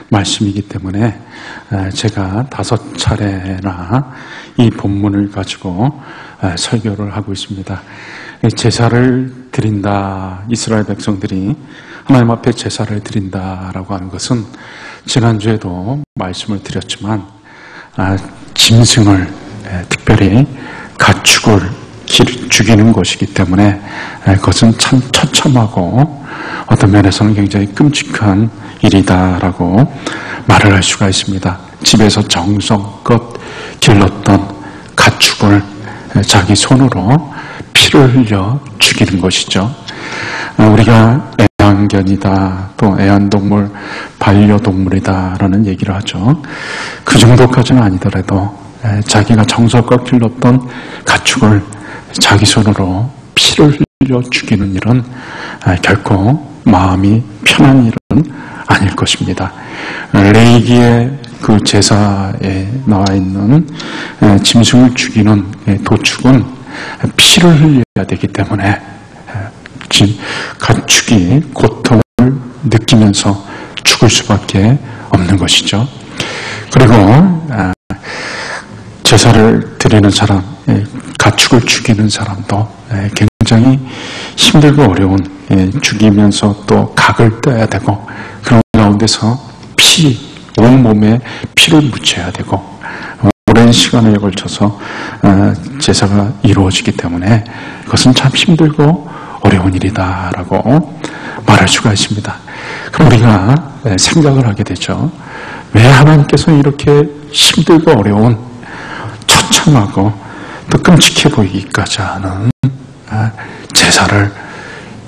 말씀이기 때문에 제가 5차례나 이 본문을 가지고 설교를 하고 있습니다. 제사를 드린다, 이스라엘 백성들이 하나님 앞에 제사를 드린다라고 하는 것은 지난주에도 말씀을 드렸지만 짐승을, 특별히 가축을 죽이는 것이기 때문에 그것은 참 처참하고 어떤 면에서는 굉장히 끔찍한 일이다라고 말을 할 수가 있습니다. 집에서 정성껏 길렀던 가축을 자기 손으로 피를 흘려 죽이는 것이죠. 우리가 애완견이다, 또 애완동물, 반려동물이다라는 얘기를 하죠. 그 정도까지는 아니더라도 자기가 정성껏 길렀던 가축을 자기 손으로 피를 흘려 죽이는 일은 결코 마음이 편한 일은 아닐 것입니다. 레위기의 그 제사에 나와 있는 짐승을 죽이는 도축은 피를 흘려야 되기 때문에 가축이 고통을 느끼면서 죽을 수밖에 없는 것이죠. 그리고 제사를 드리는 사람, 가축을 죽이는 사람도 굉장히 힘들고 어려운, 죽이면서 또 각을 떼야 되고 그런 가운데서 온몸에 피를 묻혀야 되고 오랜 시간에 걸쳐서 제사가 이루어지기 때문에 그것은 참 힘들고 어려운 일이다라고 말할 수가 있습니다. 그럼 우리가 생각을 하게 되죠. 왜 하나님께서 이렇게 힘들고 어려운, 처참하고 또 끔찍해 보이기까지 하는 제사를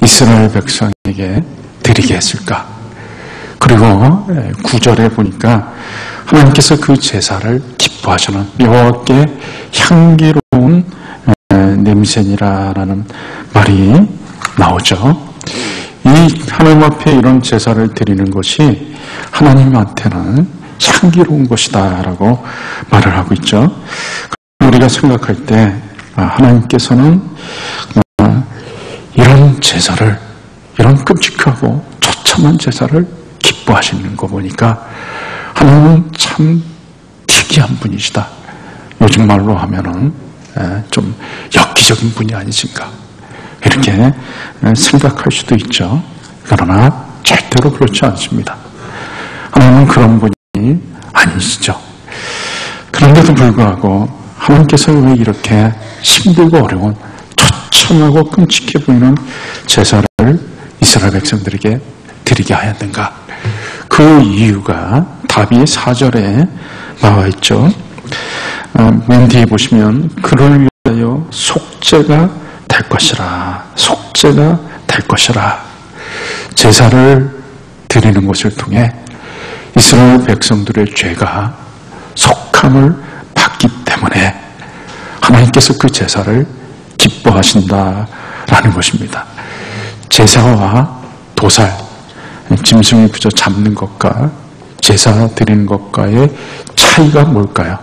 이스라엘 백성에게 드리게 했을까? 그리고 9절에 보니까 하나님께서 그 제사를 기뻐하시는 여호와께 향기로운 냄새니라라는 말이 나오죠. 이 하나님 앞에 이런 제사를 드리는 것이 하나님한테는 향기로운 것이다라고 말을 하고 있죠. 우리가 생각할 때 하나님께서는 이런 제사를, 이런 끔찍하고 처참한 제사를 기뻐하시는 거 보니까 하나님은 참 특이한 분이시다. 요즘 말로 하면은 좀 엽기적인 분이 아니신가, 이렇게 생각할 수도 있죠. 그러나 절대로 그렇지 않습니다. 하나님은 그런 분이 아니시죠. 그런데도 불구하고 하나님께서 왜 이렇게 힘들고 어려운, 처참하고 끔찍해 보이는 제사를 이스라엘 백성들에게 드리게 하였는가? 그 이유가 답이 4절에 나와 있죠. 맨 뒤에 보시면 그를 위하여 속죄가 될 것이라, 속죄가 될 것이라. 제사를 드리는 것을 통해 이스라엘 백성들의 죄가 속함을 받기 때문에 하나님께서 그 제사를 기뻐하신다라는 것입니다. 제사와 도살, 짐승을 그저 잡는 것과 제사 드리는 것과의 차이가 뭘까요?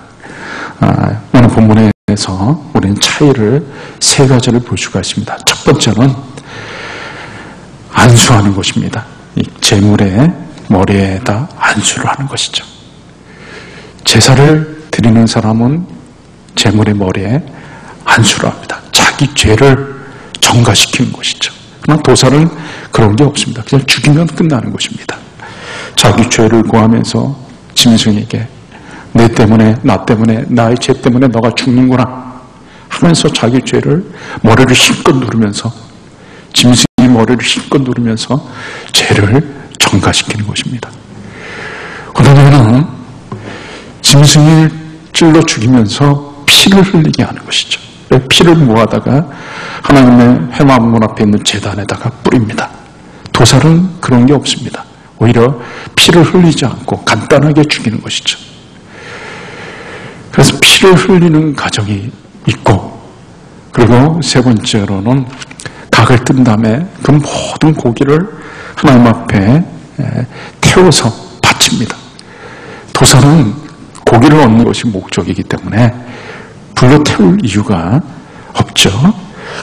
오늘 본문에서 우리는 차이를 3가지를 볼 수가 있습니다. 첫 번째는 안수하는 것입니다. 이 제물의 머리에다 안수를 하는 것이죠. 제사를 드리는 사람은 제물의 머리에 안수를 합니다. 자기 죄를 정가시키는 것이죠. 그러나 도살은 그런 게 없습니다. 그냥 죽이면 끝나는 것입니다. 자기 죄를 고하면서 짐승에게 내 때문에, 나 때문에, 나의 죄 때문에 너가 죽는구나 하면서 자기 죄를 머리를 힘껏 누르면서, 짐승의 머리를 힘껏 누르면서 죄를 정가시키는 것입니다. 그러면 짐승을 찔러 죽이면서 피를 흘리게 하는 것이죠. 피를 모아다가 하나님의 회막문 앞에 있는 제단에다가 뿌립니다. 도살은 그런 게 없습니다. 오히려 피를 흘리지 않고 간단하게 죽이는 것이죠. 그래서 피를 흘리는 과정이 있고, 그리고 3번째로는 각을 뜬 다음에 그 모든 고기를 하나님 앞에 태워서 바칩니다. 도살은 고기를 얻는 것이 목적이기 때문에 불로 태울 이유가 없죠.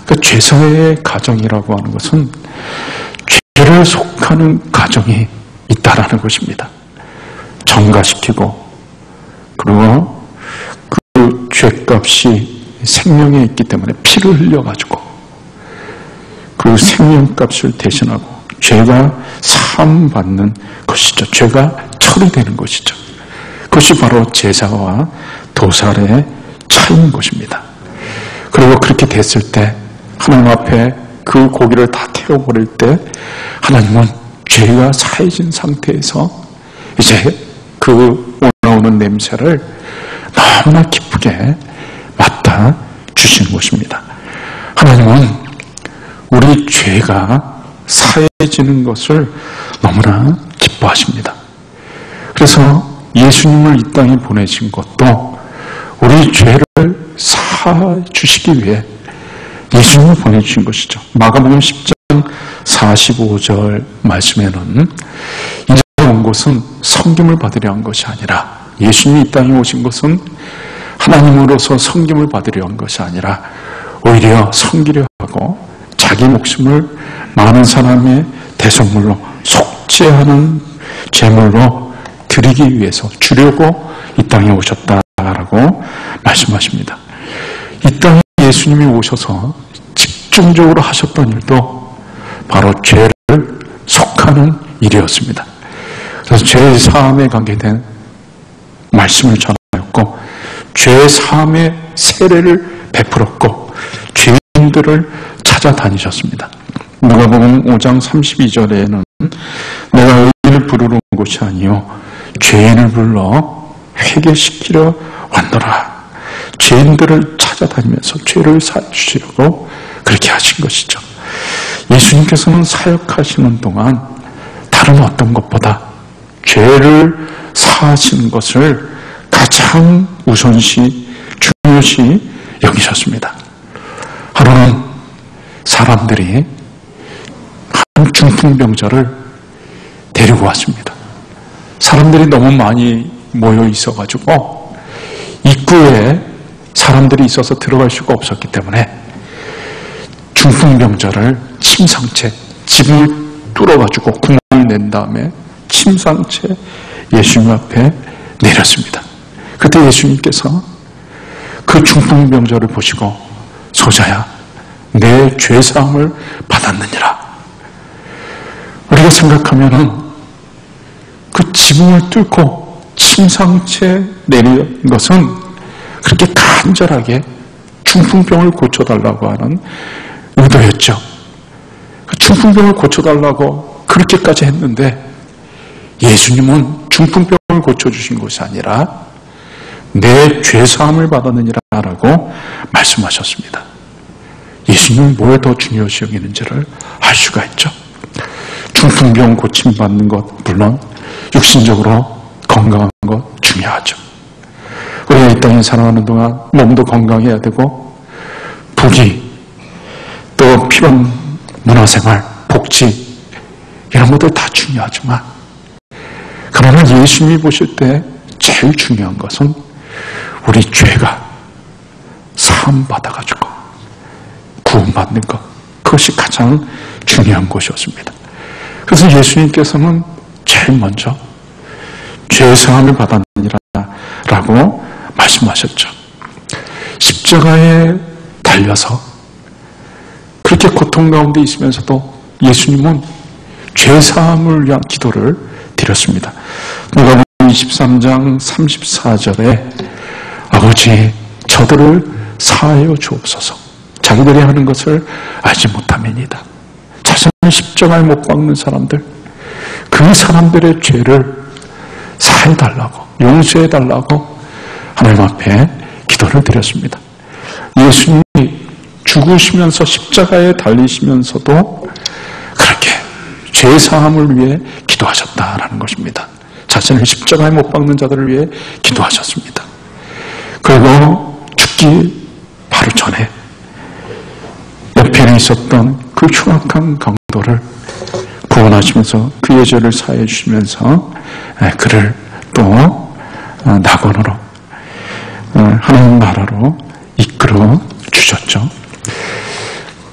그러니까 죄사의 가정이라고 하는 것은 죄를 속하는 가정이 있다라는 것입니다. 정가시키고 그리고 그 죄값이 생명에 있기 때문에 피를 흘려가지고 그 생명값을 대신하고 죄가 사함받는 것이죠. 죄가 처리되는 것이죠. 그것이 바로 제사와 도살의 차이인 것입니다. 그리고 그렇게 됐을 때 하나님 앞에 그 고기를 다 태워버릴 때 하나님은 죄가 사해진 상태에서 이제 그 올라오는 냄새를 너무나 기쁘게 맡아 주시는 것입니다. 하나님은 우리 죄가 사해지는 것을 너무나 기뻐하십니다. 그래서 예수님을 이 땅에 보내신 것도 우리 죄를 사주시기 위해 예수님을 보내주신 것이죠. 마가복음 10장 45절 말씀에는 이제 온 것은 섬김을 받으려 한 것이 아니라 예수님이 이 땅에 오신 것은 하나님으로서 섬김을 받으려 한 것이 아니라 오히려 섬기려 하고 자기 목숨을 많은 사람의 대속물로 속죄하는 제물로 드리기 위해서 주려고 이 땅에 오셨다라고 말씀하십니다. 이 땅에 예수님이 오셔서 집중적으로 하셨던 일도 바로 죄를 속하는 일이었습니다. 그래서 죄 사함에 관계된 말씀을 전하였고 죄 사함의 세례를 베풀었고 죄인들을 찾아다니셨습니다. 누가복음 5장 32절에는 내가 의인을 부르는 곳이 아니요 죄인을 불러 회개시키려 왔노라. 죄인들을 찾아다니면서 죄를 사주시려고 그렇게 하신 것이죠. 예수님께서는 사역하시는 동안 다른 어떤 것보다 죄를 사하시는 것을 가장 우선시 중요시 여기셨습니다. 하루는 사람들이 한 중풍병자를 데리고 왔습니다. 사람들이 너무 많이 모여 있어가지고 입구에 사람들이 있어서 들어갈 수가 없었기 때문에 중풍병자를 침상채 집을 뚫어가지고 구멍을 낸 다음에 침상채 예수님 앞에 내렸습니다. 그때 예수님께서 그 중풍병자를 보시고 소자야 내 죄사함을 받았느니라. 우리가 생각하면은 그 지붕을 뚫고 침상채 내린 것은 그렇게 간절하게 중풍병을 고쳐달라고 하는 의도였죠. 그 중풍병을 고쳐달라고 그렇게까지 했는데 예수님은 중풍병을 고쳐주신 것이 아니라 내 죄사함을 받았느니라라고 말씀하셨습니다. 예수님은 뭘 더 중요시 여기는지를 알 수가 있죠. 중풍병 고침받는 것 물론 육신적으로 건강한 것 중요하죠. 우리가 이 땅에 살아가는 동안 몸도 건강해야 되고 부귀 또 필요한 문화생활, 복지 이런 것들 다 중요하지만 그러나 예수님이 보실 때 제일 중요한 것은 우리 죄가 사함받아가지고 구원받는 것 그것이 가장 중요한 것이었습니다. 그래서 예수님께서는 제일 먼저 죄사함을 받았느니라 라고 말씀하셨죠. 십자가에 달려서 그렇게 고통 가운데 있으면서도 예수님은 죄사함을 위한 기도를 드렸습니다. 누가복음 23장 34절에 아버지 저들을 사하여 주옵소서 자기들이 하는 것을 알지 못함이니이다. 자신을 십자가에 못 박는 사람들 그 사람들의 죄를 사해달라고 용서해달라고 하나님 앞에 기도를 드렸습니다. 예수님이 죽으시면서 십자가에 달리시면서도 그렇게 죄사함을 위해 기도하셨다라는 것입니다. 자신을 십자가에 못 박는 자들을 위해 기도하셨습니다. 그리고 죽기 바로 전에 옆에 있었던 그 흉악한 강도를 구원하시면서 그의 죄를 사해 주시면서 그를 또 낙원으로 하나님 나라로 이끌어 주셨죠.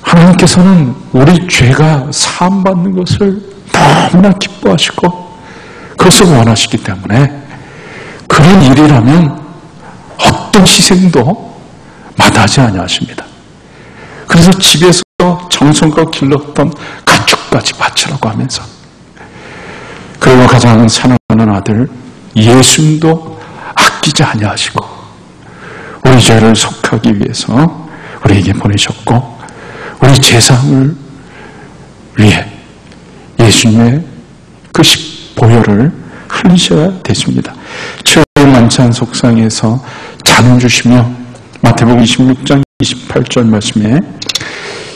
하나님께서는 우리 죄가 사함받는 것을 너무나 기뻐하시고 그것을 원하시기 때문에 그런 일이라면 어떤 희생도 마다하지 아니하십니다. 그래서 집에서 정성껏 길렀던 가축까지 바치라고 하면서, 그리고 가장 사랑하는 아들 예수님도 아끼지 아니하시고 우리 죄를 속하기 위해서 우리에게 보내셨고, 우리 제사함을 위해 예수님의 그 보혈을 흘리셔야 되십니다. 최후의 만찬 속상에서 잔을 주시며 마태복음 26장 28절 말씀에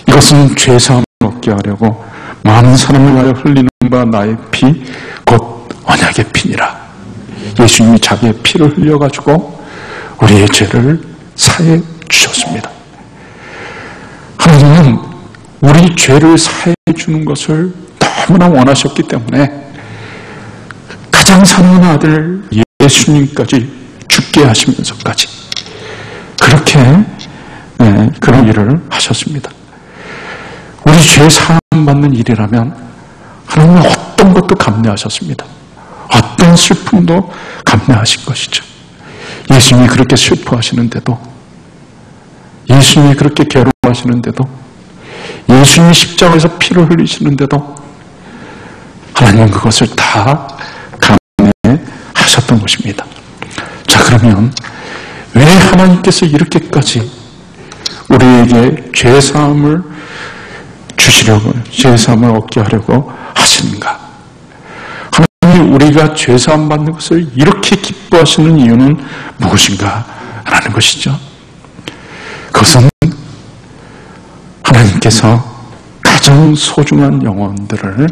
이것은 죄사함을 얻게 하려고 많은 사람을 위하여 흘리는 바 나의 피 곧 언약의 피니라. 예수님이 자기의 피를 흘려가지고 우리의 죄를 사해 주셨습니다. 하나님은 우리 죄를 사해 주는 것을 너무나 원하셨기 때문에 가장 사랑하는 아들 예수님까지 죽게 하시면서까지 그렇게 그런 일을 하셨습니다. 우리 죄 사함 받는 일이라면 하나님은 어떤 것도 감내하셨습니다. 어떤 슬픔도 감내하신 것이죠. 예수님이 그렇게 슬퍼하시는데도, 예수님이 그렇게 괴로워하시는데도, 예수님이 십자가에서 피를 흘리시는데도 하나님은 그것을 다 감내하셨던 것입니다. 자, 그러면 왜 하나님께서 이렇게까지 우리에게 죄사함을 주시려고, 죄사함을 얻게 하려고 하시는가? 하나님이 우리가 죄사함 받는 것을 이렇게 기뻐하시는 이유는 무엇인가? 라는 것이죠. 그것은 하나님께서 가장 소중한 영혼들을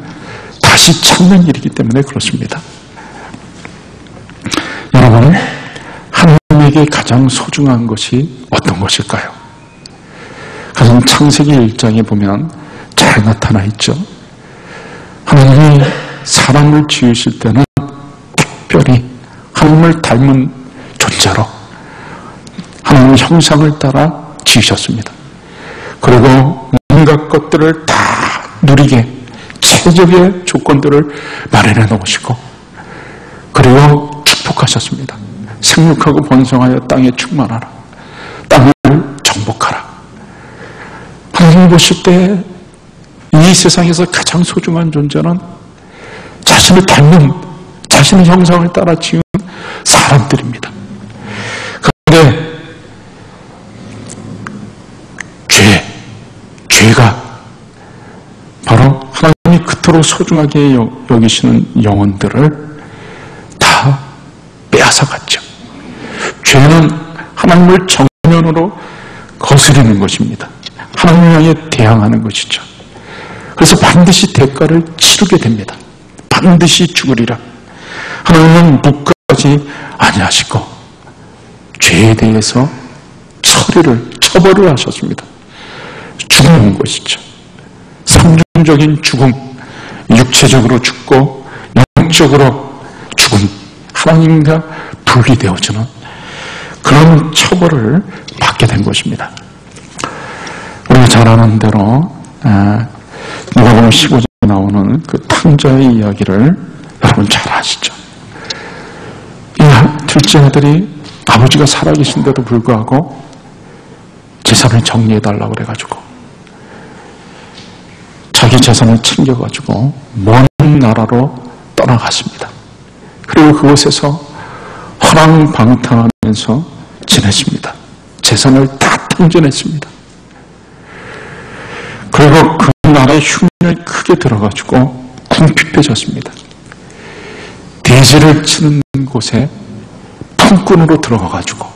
다시 찾는 일이기 때문에 그렇습니다. 여러분, 하나님에게 가장 소중한 것이 어떤 것일까요? 그것은 창세기 1장에 보면 잘 나타나 있죠. 하나님이 사람을 지으실 때는 특별히 하나님을 닮은 존재로 하나님의 형상을 따라 지으셨습니다. 그리고 온갖 것들을 다 누리게 최적의 조건들을 마련해 놓으시고, 그리고 축복하셨습니다. 생육하고 번성하여 땅에 충만하라. 땅을 정복하라. 하나님 보실 때 이 세상에서 가장 소중한 존재는 자신을 닮은, 자신의 형상을 따라 지은 사람들입니다. 그런데 죄가 바로 하나님이 그토록 소중하게 여기시는 영혼들을 다 빼앗아갔죠. 죄는 하나님을 정면으로 거스르는 것입니다. 하나님 향해 대항하는 것이죠. 그래서 반드시 대가를 치르게 됩니다. 반드시 죽으리라. 하나님은 묵까지 아니하시고 죄에 대해서 처벌을 하셨습니다. 죽는 것이죠. 상징적인 죽음, 육체적으로 죽고 영적으로 죽음, 하나님과 분리되어지는 그런 처벌을 받게 된 것입니다. 우리가 잘 아는 대로 누가복음 15장에 나오는 그 탕자의 이야기를 여러분 잘 아시죠? 이 둘째 아들이 아버지가 살아계신데도 불구하고 재산을 정리해달라고 그래가지고 자기 재산을 챙겨가지고 먼 나라로 떠나갔습니다. 그리고 그곳에서 허랑방탕하면서 지냈습니다. 재산을 다 탕진했습니다. 그리고 그 나라에 흉년이 크게 들어가지고 궁핍해졌습니다. 돼지를 치는 곳에 품꾼으로 들어가가지고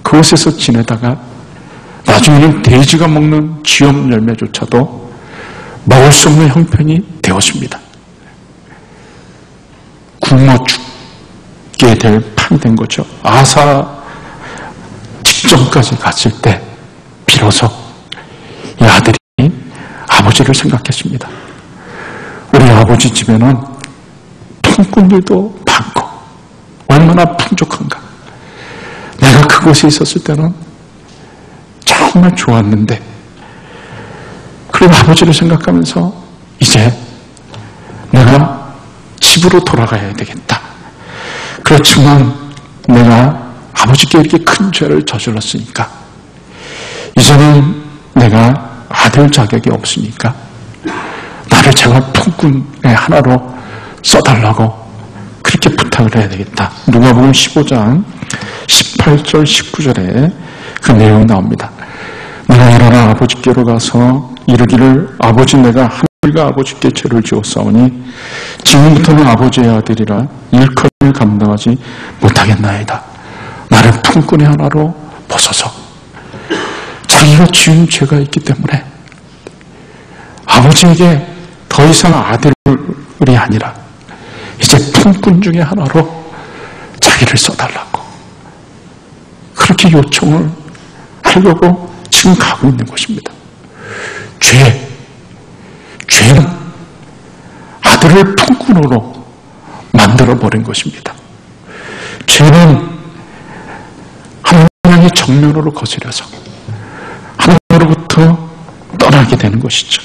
그곳에서 지내다가 나중에는 돼지가 먹는 쥐염 열매조차도 먹을 수 없는 형편이 되었습니다. 굶어 죽게 될 판이 된 거죠. 아사 직전까지 갔을 때 비로소 이 아들이 아버지를 생각했습니다. 우리 아버지 집에는 품꾼들도 많고 얼마나 풍족한가. 내가 그곳에 있었을 때는 정말 좋았는데, 그리고 아버지를 생각하면서 이제 내가 집으로 돌아가야 되겠다. 그렇지만 내가 아버지께 이렇게 큰 죄를 저질렀으니까 이제는 내가 아들 자격이 없으니까 나를 제발 품꾼의 하나로 써달라고 그렇게 부탁을 해야 되겠다. 누가복음 15장 18절 19절에 그 내용이 나옵니다. 내가 일어나 아버지께로 가서 이르기를 아버지 내가 하늘과 아버지께 죄를 지었사오니 지금부터는 아버지의 아들이라 일컬음을 감당하지 못하겠나이다. 나를 품꾼의 하나로 보소서. 자기가 지은 죄가 있기 때문에 아버지에게 더 이상 아들이 아니라 이제 품꾼 중에 하나로 자기를 써달라고 그렇게 요청을 하려고 지금 가고 있는 것입니다. 죄는 아들을 품꾼으로 만들어버린 것입니다. 죄는 하나님의 정면으로 거스려서 하나님으로부터 떠나게 되는 것이죠.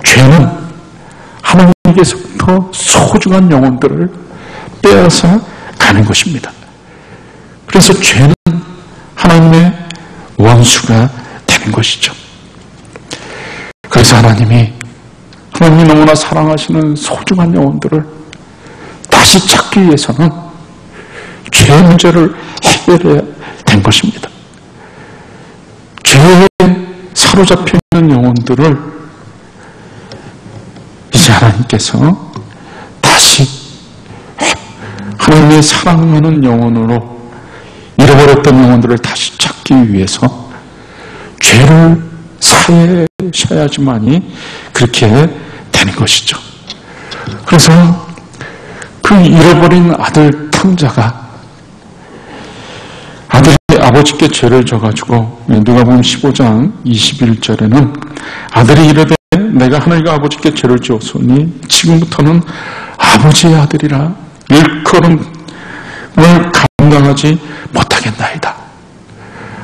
죄는 하나님께서부터 소중한 영혼들을 빼앗아 가는 것입니다. 그래서 죄는 하나님의 원수가 되는 것이죠. 그래서 하나님이 너무나 사랑하시는 소중한 영혼들을 다시 찾기 위해서는 죄의 문제를 해결해야 된 것입니다. 죄에 사로잡혀 있는 영혼들을 이제 하나님께서 다시 하나님의 사랑하는 영혼으로 잃어버렸던 영혼들을 다시 찾기 위해서 죄를 사하셔야지만이 그렇게 되는 것이죠. 그래서 그 잃어버린 아들 탕자가 아들이 아버지께 죄를 져가지고 누가복음 15장 21절에는 아들이 이르되 내가 하늘과 아버지께 죄를 지었으니 지금부터는 아버지의 아들이라 일컬음을 감당하지 못하겠나이다.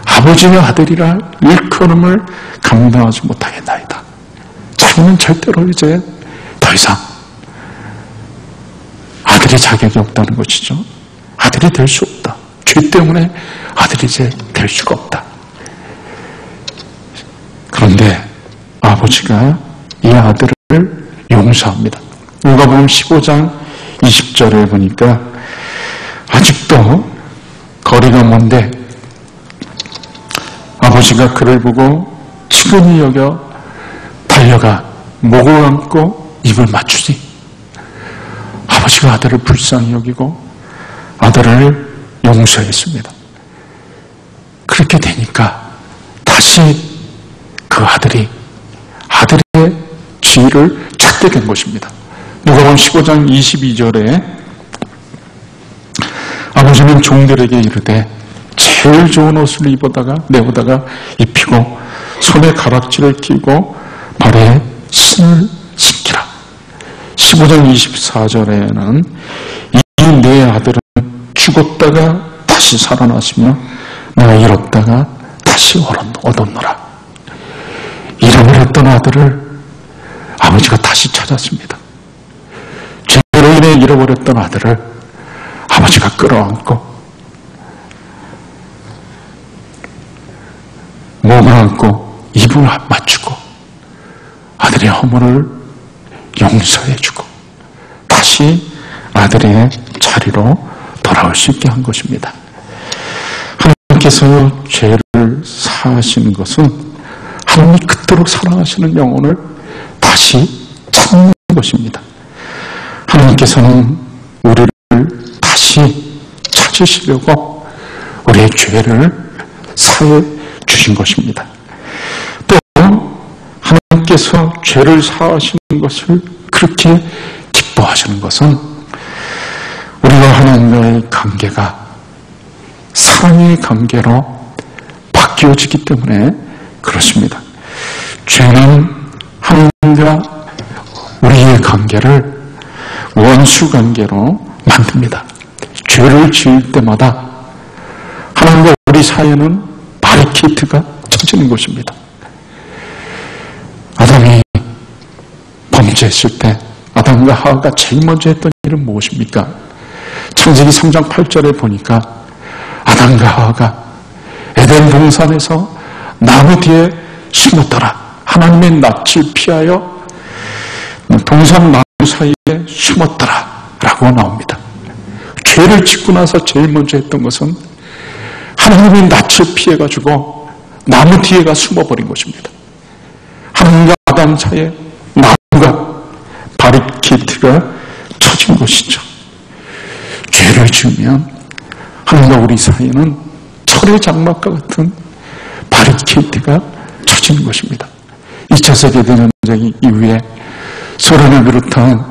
아버지의 아들이라 일컬음을 감당하지 못하겠나이다. 자기는 절대로 이제 더 이상 아들의 자격이 없다는 것이죠. 아들이 될 수 없다. 죄 때문에 아들이 이제 될 수가 없다. 그런데 아버지가 이 아들을 용서합니다. 누가복음 15장 20절에 보니까 아직도 거리가 먼데 아버지가 그를 보고 측은히 여겨 달려가 목을 안고 입을 맞추니 아버지가 아들을 불쌍히 여기고 아들을 용서했습니다. 그렇게 되니까 다시 그 아들이 아들의 지위를 찾게 된 것입니다. 누가복음 15장 22절에 아버지는 종들에게 이르되 제일 좋은 옷을 내보다가 입히고 손에 가락지를 끼고 발에 신을 신기라. 15장 24절에는 이 내 아들은 죽었다가 다시 살아나시며 내가 잃었다가 다시 얻었노라. 잃어버렸던 아들을 아버지가 다시 찾았습니다. 죄로 인해 잃어버렸던 아들을 아버지가 끌어안고 목을 안고 입을 맞추고 아들의 허물을 용서해주고 다시 아들의 자리로 돌아올 수 있게 한 것입니다. 하나님께서 죄를 사하시는 것은 하나님이 그토록 사랑하시는 영혼을 다시 찾는 것입니다. 하나님께서는 우리를 다시 찾으시려고 우리의 죄를 사해 주신 것입니다. 또 하나님께서 죄를 사하시는 것을 그렇게 기뻐하시는 것은 우리와 하나님과의 관계가 사랑의 관계로 바뀌어지기 때문에 그렇습니다. 죄는 하나님과 우리의 관계를 원수 관계로 만듭니다. 죄를 지을 때마다 하나님과 우리 사이에는 바리케이트가 쳐지는 것입니다. 아담이 범죄했을 때 아담과 하와가 제일 먼저 했던 일은 무엇입니까? 창세기 3장 8절에 보니까 아담과 하와가 에덴 동산에서 나무 뒤에 숨었더라. 하나님의 낯을 피하여 동산 나무 사이에 숨었더라 라고 나옵니다. 죄를 짓고 나서 제일 먼저 했던 것은 하나님의 낯을 피해가지고 나무 뒤에가 숨어버린 것입니다. 하나님과 아담 사이에 나무가 바리케이트가 쳐진 것이죠. 죄를 지으면 하나님과 우리 사이에는 철의 장막과 같은 바리케이트가 쳐지는 것입니다. 2차 세계대전쟁 이후에 소련을 비롯한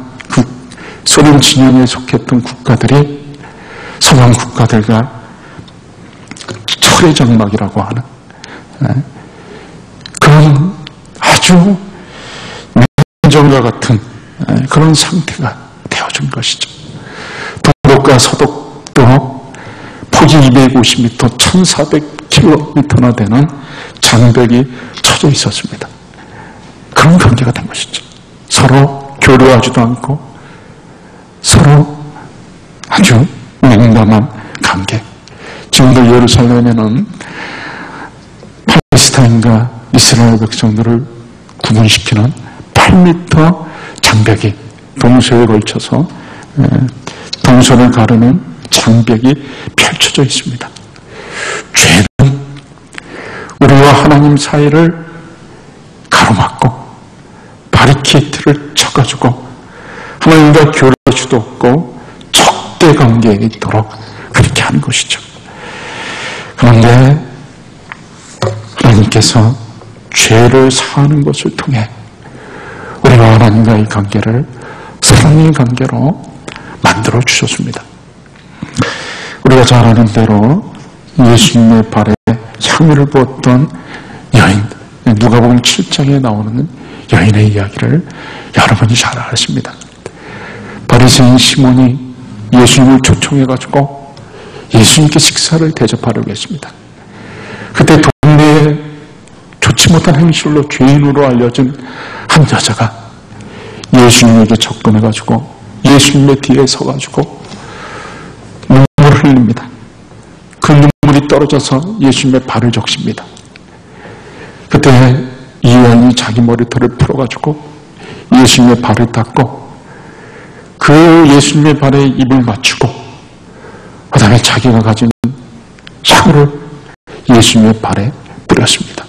소련 진영에 속했던 국가들이 서방 국가들과 철의 장막이라고 하는 그런 아주 냉정과 같은 그런 상태가 되어준 것이죠. 동독과 서독도 폭이 250m, 1400km나 되는 장벽이 쳐져 있었습니다. 그런 관계가 된 것이죠. 서로 교류하지도 않고 서로 아주 냉담한 관계. 지금도 예루살렘에는 팔레스타인과 이스라엘 백성들을 구분시키는 8m 장벽이 동서에 걸쳐서 동서를 가르는 장벽이 펼쳐져 있습니다. 죄는 우리와 하나님 사이를 가로막고 바리케이트를 쳐가지고 하나님과 교류할 수도 없고 적대 관계에 있도록 그렇게 하는 것이죠. 그런데 하나님께서 죄를 사하는 것을 통해 우리와 하나님과의 관계를 사랑의 관계로 만들어 주셨습니다. 우리가 잘 아는 대로 예수님의 발에 향유를 부었던 여인, 누가복음 7장에 나오는 여인의 이야기를 여러분이 잘 아십니다. 바리새인 시몬이 예수님을 초청해가지고 예수님께 식사를 대접하려고 했습니다. 그때 동네에 좋지 못한 행실로 죄인으로 알려진 한 여자가 예수님에게 접근해가지고 예수님의 뒤에 서가지고 눈물을 흘립니다. 그 눈물이 떨어져서 예수님의 발을 적십니다. 그때 이 여인이 자기 머리털을 풀어가지고 예수님의 발을 닦고 그 예수님의 발에 입을 맞추고 그 다음에 자기가 가진 향을 예수님의 발에 뿌렸습니다.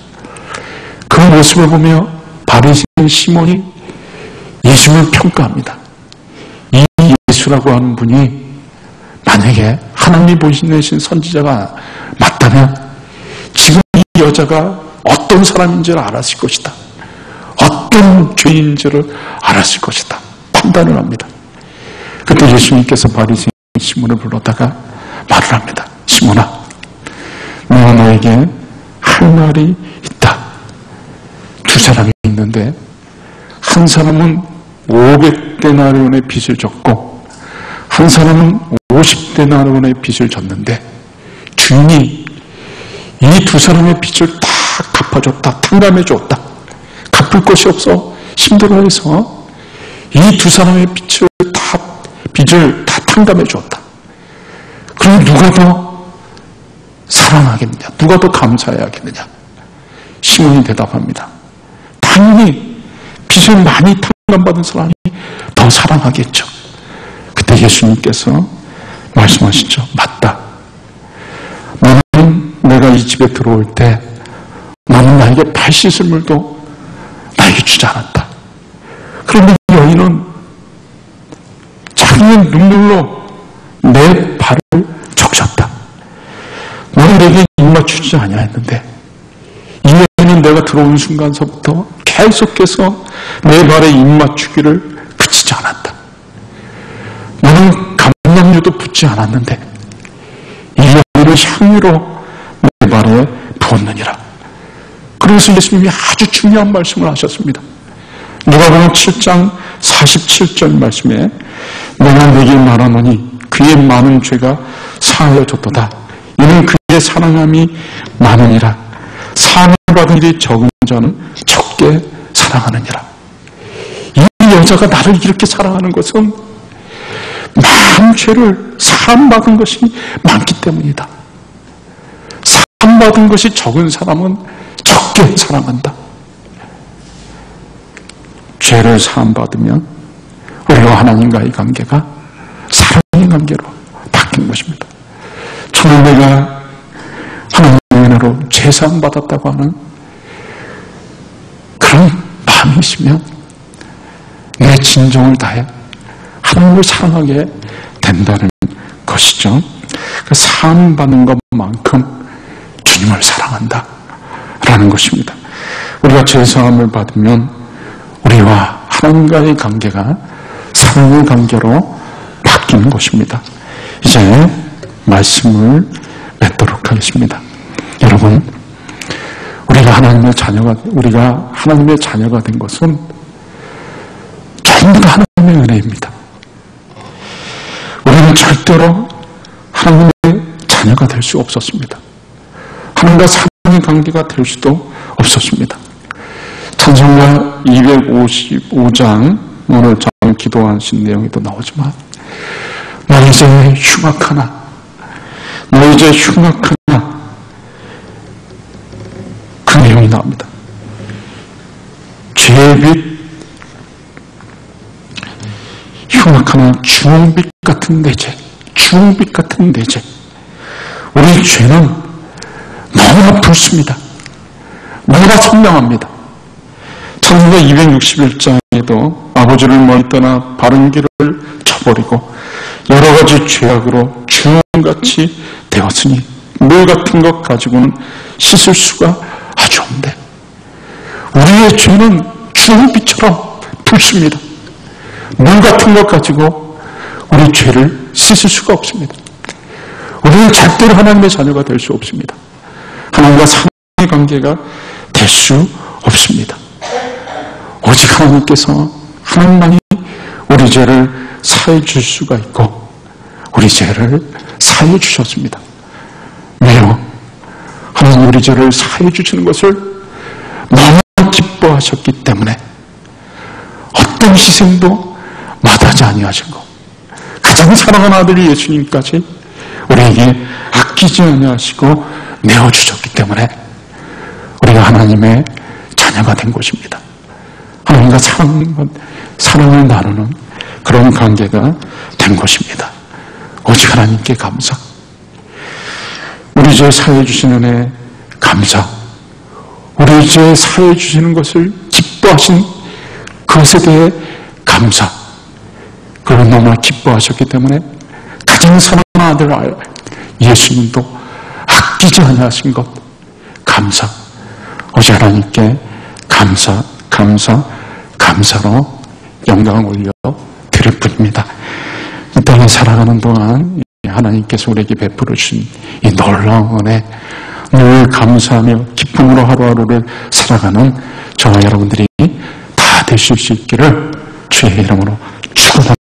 그 모습을 보며 바리새인 시몬이 예수님을 평가합니다. 이 예수라고 하는 분이 만약에 하나님이 보내신 선지자가 맞다면 지금 이 여자가 어떤 사람인지를 알았을 것이다. 어떤 죄인지를 알았을 것이다. 판단을 합니다. 그때 예수님께서 바리새인 시몬을 불러다가 말을 합니다. 시몬아, 내가 너에게 할 말이 있다. 두 사람이 있는데 한 사람은 500데나리온의 빚을 졌고 한 사람은 50데나리온의 빚을 졌는데 주인이 이 두 사람의 빚을 다 갚아줬다. 탕감해줬다. 갚을 것이 없어 힘들어해서 이 두 사람의 빚을 다 탕감해줬다. 그럼 누가 더 사랑하겠느냐? 누가 더 감사해야겠느냐? 시몬이 대답합니다. 당연히 빚을 많이 탕감받은 사람이 더 사랑하겠죠. 그때 예수님께서 말씀하시죠. 맞다. 너는 내가 이 집에 들어올 때 너는 나에게 발 씻을 물도 나에게 주지 않았다. 그런데 이 여인은 자기의 눈물로 내 발을 적셨다. 너는 내게 입맞추지 아니했는데 이 여인은 내가 들어온 순간서부터 계속해서 내 발에 입맞추기를 그치지 않았다. 너는 감람유도 붓지 않았는데 이 여인은 향유로 내 발에 부었느니라. 그래서 예수님이 아주 중요한 말씀을 하셨습니다. 누가복음 7장 47절 말씀에 내가 네게 말하노니 그의 많은 죄가 사하여졌도다. 이는 그의 사랑함이 많으니라. 사함을 받은 일이 적은 자는 적게 사랑하느니라. 이 여자가 나를 이렇게 사랑하는 것은 많은 죄를 사함받은 것이 많기 때문이다. 사함받은 것이 적은 사람은 적게 사랑한다. 죄를 사함받으면 우리와 하나님과의 관계가 사랑의 관계로 바뀐 것입니다. 저는 내가 하나님의 은혜로 죄 사함받았다고 하는 그런 마음이시면 내 진정을 다해 하나님을 사랑하게 된다는 것이죠. 그 사함받는 것만큼 주님을 사랑한다 라는 것입니다. 우리가 죄사함을 받으면 우리와 하나님과의 관계가 사랑의 관계로 바뀌는 것입니다. 이제 말씀을 맺도록 하겠습니다. 여러분, 우리가 하나님의 자녀가 된 것은 전부 다 하나님의 은혜입니다. 우리는 절대로 하나님의 자녀가 될 수 없었습니다. 하나님과 사랑의 관계가 될 수도 없었습니다. 찬송가 255장, 오늘 저는 기도하신 내용에도 나오지만, 너 이제 흉악하나, 너 이제 흉악하나, 그 내용이 나옵니다. 죄빛, 흉악하나 주홍빛 같은 내 죄, 주홍빛 같은 내 죄. 우리 죄는 너무나 붉습니다. 너무나 선명합니다. 찬송가 261장에도 아버지를 멀리 떠나 바른 길을 저버리고 여러 가지 죄악으로 주홍같이 되었으니 물 같은 것 가지고는 씻을 수가 아주 없는데, 우리의 죄는 주홍빛처럼 붉습니다. 물 같은 것 가지고 우리 죄를 씻을 수가 없습니다. 우리는 절대로 하나님의 자녀가 될 수 없습니다. 하나님과 사랑의 관계가 될 수 없습니다. 오직 하나님만이 우리 죄를 사해 줄 수가 있고 우리 죄를 사해 주셨습니다. 왜요? 하나님 우리 죄를 사해 주시는 것을 너무 기뻐하셨기 때문에 어떤 희생도 마다하지 아니하신 것, 가장 사랑하는 아들 예수님까지 우리에게 아끼지 아니하시고 내어주셨기 때문에 우리가 하나님의 자녀가 된 것입니다. 하나님과 사랑을 나누는 그런 관계가 된 것입니다. 오직 하나님께 감사, 우리 죄 사해 주시는 은혜 감사, 우리 죄 사해 주시는 것을 기뻐하신 그것에 대해 감사. 그걸 너무 기뻐하셨기 때문에 가장 사랑하는 아들 예수님도 아끼지 않으신 것 감사. 오직 하나님께 감사로 영광을 올려 드릴 뿐입니다. 이 땅에 살아가는 동안 하나님께서 우리에게 베풀어 주신 이 놀라운 은혜, 늘 감사하며 기쁨으로 하루하루를 살아가는 저와 여러분들이 다 되실 수 있기를 주의 이름으로 축원합니다.